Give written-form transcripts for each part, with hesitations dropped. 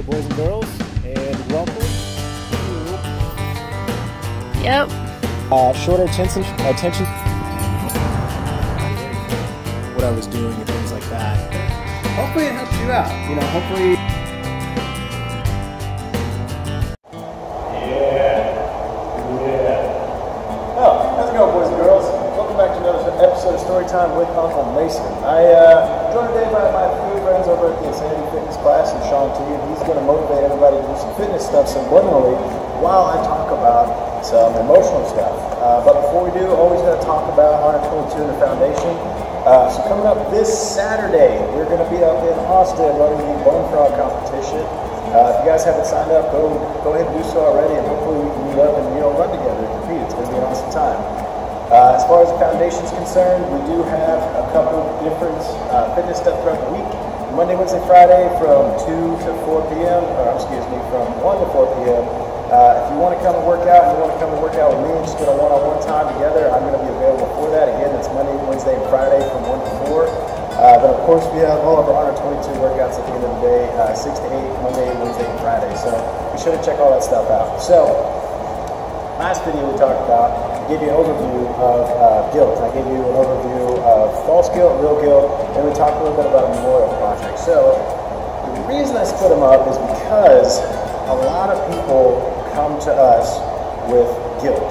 Hello, boys and girls, and welcome to shorter attention, what I was doing and things like that. Hopefully it helps you out. You know, hopefully. Oh, how's it going, boys and girls? Welcome back to another episode of Storytime with Uncle Mason. I joined today by my few friends over at the Insanity Fitness class, and Sean T, and he's going to motivate everybody to do some fitness stuff subliminally while I talk about some emotional stuff. But before we do, always got to talk about Honor 22 and the Foundation. So coming up this Saturday, we're going to be up in Austin running the Bone Frog competition. If you guys haven't signed up, go ahead and do so already, and hopefully we can meet up and run together and compete. It's going to be an awesome time. As far as the foundation is concerned, we do have a couple different fitness stuff throughout the week. Monday, Wednesday, Friday from 2 to 4 p.m., or excuse me, from 1 to 4 p.m. If you want to come and work out, and you want to come and work out with me and just get a one-on-one time together, I'm going to be available for that. Again, that's Monday, Wednesday, and Friday from 1 to 4. But of course, we have all of our Honor 22 workouts at the end of the day, 6 to 8, Monday, Wednesday, and Friday. So be sure to check all that stuff out. So, last video we talked about, I gave you an overview of guilt. I gave you an overview of false guilt, real guilt, and we talked a little bit about a memorial project. So, the reason I split them up is because a lot of people come to us with guilt,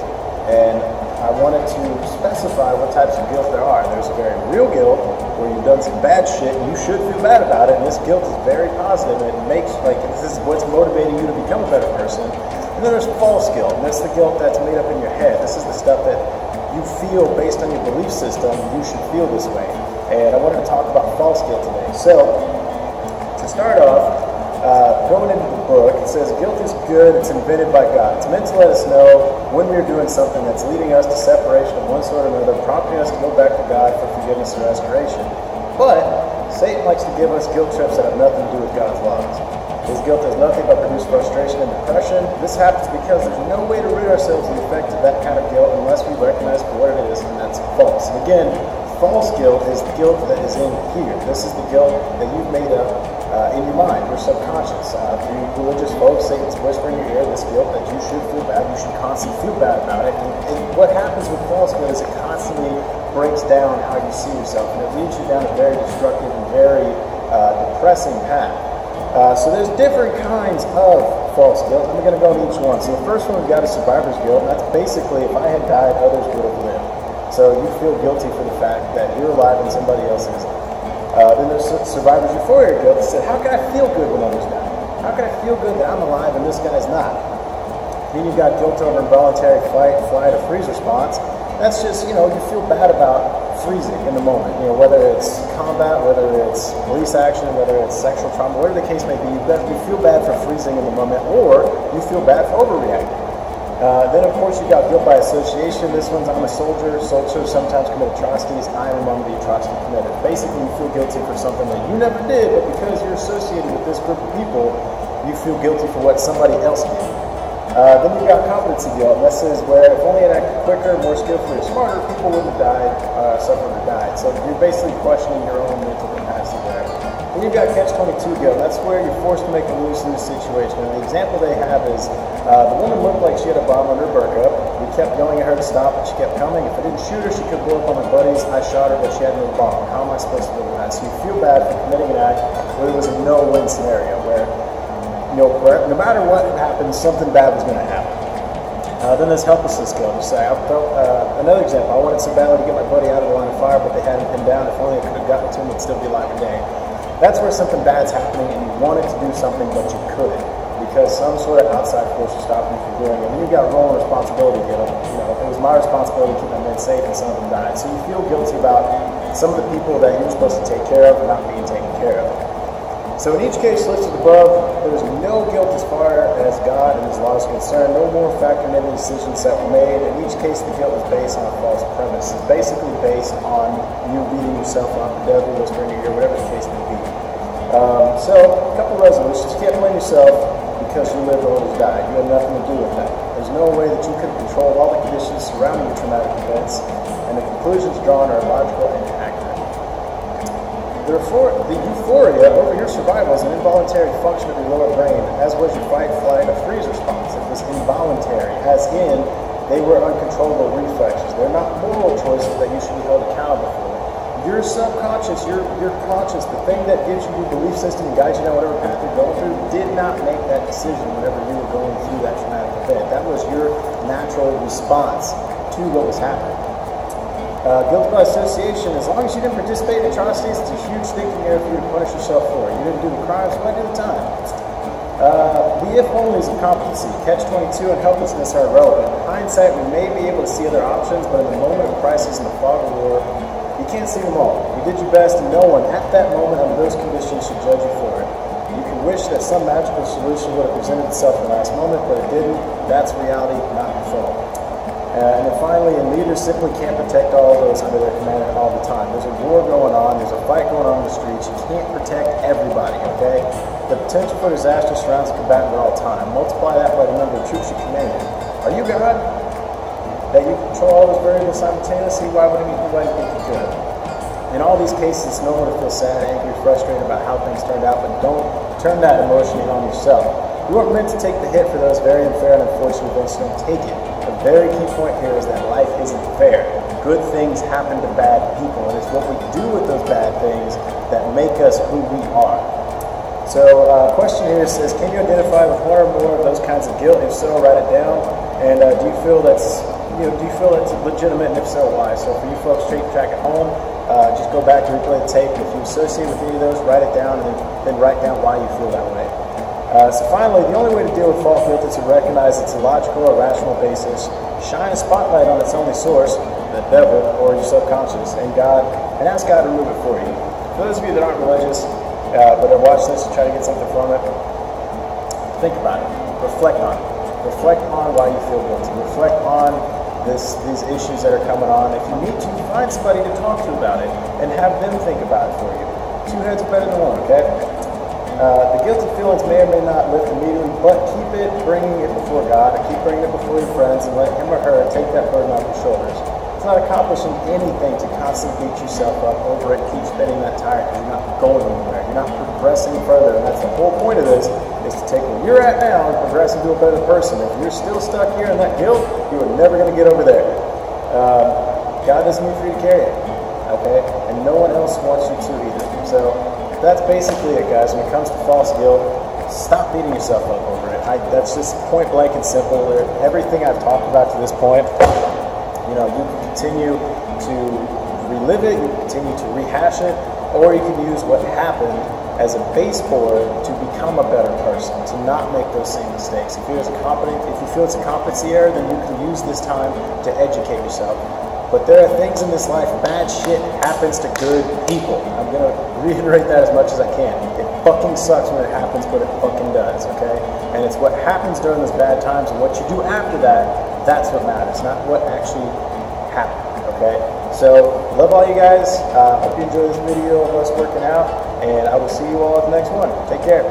and I wanted to specify what types of guilt there are. There's a very real guilt where you've done some bad shit and you should feel bad about it, and this guilt is very positive and it makes, like, this is what's motivating you to become a better person. And then there's false guilt, and that's the guilt that's made up in your head. This is the stuff that you feel based on your belief system, you should feel this way. And I wanted to talk about false guilt today. So, to start off, going into the book, it says, guilt is good, it's invented by God. It's meant to let us know when we're doing something that's leading us to separation of one sort or another, prompting us to go back to God for forgiveness and restoration. But Satan likes to give us guilt trips that have nothing to do with God's laws. His guilt does nothing but produce frustration and depression. This happens because there's no way to rid ourselves of the effect of that kind of guilt unless we recognize for what it is, and that's false. And again, false guilt is the guilt that is in here. This is the guilt that you've made up in your mind, your subconscious. For you religious folks, Satan's whispering in your ear this guilt that you should feel bad, you should constantly feel bad about it. And what happens with false guilt is it constantly breaks down how you see yourself, and it leads you down a very destructive and very depressing path. So there's different kinds of false guilt. I'm going to go into each one. So the first one we've got is survivor's guilt, and that's basically if I had died, others would have lived. So you feel guilty for the fact that you're alive and somebody else isn't. Then there's survivor's euphoria guilt that said, how can I feel good when others die? How can I feel good that I'm alive and this guy's not? Then you've got guilt over involuntary fight, flight, or freeze response. That's just, you feel bad about freezing in the moment. Whether it's combat, whether it's police action, whether it's sexual trauma, whatever the case may be, you feel bad for freezing in the moment, or you feel bad for overreacting. Then, of course, you've got guilt by association. This one's, I'm a soldier. Soldiers sometimes commit atrocities. I am among the atrocity committed. Basically, you feel guilty for something that you never did, but because you're associated with this group of people, you feel guilty for what somebody else did. Then you've got competency guilt, and this is where if only it acted quicker, more skillfully, or smarter, people wouldn't have died, suffered or died. So you're basically questioning your own mental capacity there. Then you've got catch-22 guilt. That's where you're forced to make a lose-lose situation. And the example they have is the woman looked like she had a bomb under her burqa. We kept yelling at her to stop, but she kept coming. If I didn't shoot her, she could blow up on my buddies. I shot her, but she had no bomb. How am I supposed to do that? So you feel bad for committing an act where it was a no-win scenario, where where no matter what happens, something bad was going to happen. Then there's helplessness guilt. You say, another example, I wanted so badly to get my buddy out of the line of fire, but they had him pinned down. If only I could have gotten to him, he'd still be alive today. That's where something bad's happening and you wanted to do something, but you couldn't because some sort of outside force was stopping you from doing it. And then you've got role and responsibility guilt. It was my responsibility to keep my men safe and some of them died. So you feel guilty about some of the people that you're supposed to take care of and not being taken care of. So in each case listed above, there's no guilt as far as God and His law is concerned. No more factoring in the decisions that were made. In each case, the guilt is based on a false premise. It's basically based on you beating yourself up, the devil whispering in your ear, whatever the case may be. So a couple resolutions. You can't blame yourself because you lived or others died. You had nothing to do with that. There's no way that you could control all the conditions surrounding the traumatic events, and the conclusions drawn are logical and accurate. The euphoria over your survival is an involuntary function of your lower brain, as was your fight, flight, or freeze response. It was involuntary, as in they were uncontrollable reflexes. They're not moral choices that you should be held accountable for. Your subconscious, your conscious, the thing that gives you your belief system and guides you down whatever path you're going through, did not make that decision whenever you were going through that traumatic event. That was your natural response to what was happening. Guilt by association, as long as you didn't participate in atrocities, it's a huge thinking error for you to punish yourself for. You didn't do the crimes, why do the time? The if-onlys of competency, catch-22 and helplessness are irrelevant. In hindsight, we may be able to see other options, but in the moment of crisis and the fog of war, you can't see them all. You did your best, and no one at that moment under those conditions should judge you for it. You can wish that some magical solution would have presented itself in the last moment, but it didn't. That's reality, not control. And then finally, leaders simply can't protect all those under their command all the time. There's a war going on, there's a fight going on in the streets. You can't protect everybody, okay? The potential for disaster surrounds the combatant at all time. Multiply that by the number of troops you command. Are you God? That you control all those variables simultaneously? Why wouldn't anybody think you could? In all these cases, it's normal to feel sad, angry, frustrated about how things turned out, but don't turn that emotion on yourself. You weren't meant to take the hit for those very unfair and unfortunate events. Don't take it. The very key point here is that life isn't fair. Good things happen to bad people, and it's what we do with those bad things that make us who we are. So, question here says, can you identify with one or more of those kinds of guilt? If so, write it down. And do you feel that's legitimate, and if so, why? So, for you folks keeping track at home, just go back to replay the tape. And if you associate with any of those, write it down, and then write down why you feel that way. So finally, the only way to deal with false guilt is to recognize its illogical or rational basis, shine a spotlight on its only source, the devil, or your subconscious, and ask God to remove it for you. For those of you that aren't religious, but are watching this and try to get something from it, think about it. Reflect on it. Reflect on why you feel guilty. Reflect on these issues that are coming on. If you need to, find somebody to talk to about it and have them think about it for you. Two heads are better than one, okay? The guilty feelings may or may not lift immediately, but keep bringing it before God, or keep bringing it before your friends, and let him or her take that burden off your shoulders. It's not accomplishing anything to constantly beat yourself up over it, keep spinning that tire, because you're not going anywhere. You're not progressing further, and that's the whole point of this, is to take where you're at now and progress into a better person. If you're still stuck here in that guilt, you are never going to get over there. God doesn't mean for you to carry it, okay? And no one else wants you to either. So that's basically it, guys. When it comes to false guilt, stop beating yourself up over it. That's just point blank and simple. Everything I've talked about to this point, you can continue to relive it, you can continue to rehash it, or you can use what happened as a baseboard to become a better person, to not make those same mistakes. If you feel it's a competency error, then you can use this time to educate yourself. But there are things in this life, bad shit happens to good people. I'm going to reiterate that as much as I can. It fucking sucks when it happens, but it fucking does, okay? And it's what happens during those bad times and what you do after that, that's what matters, not what actually happened, okay? So, love all you guys. Hope you enjoy this video of us working out, and I will see you all at the next one. Take care.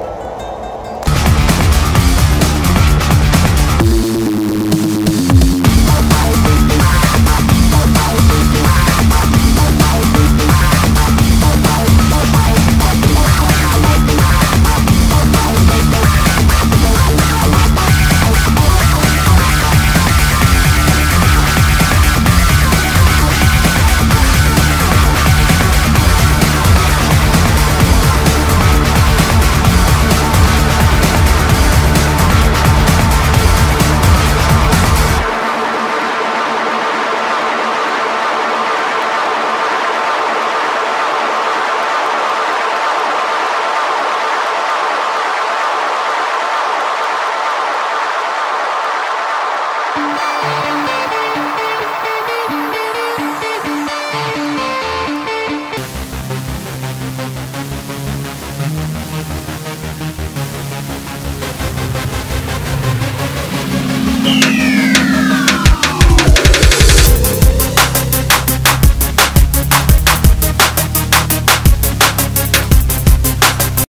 Yeah.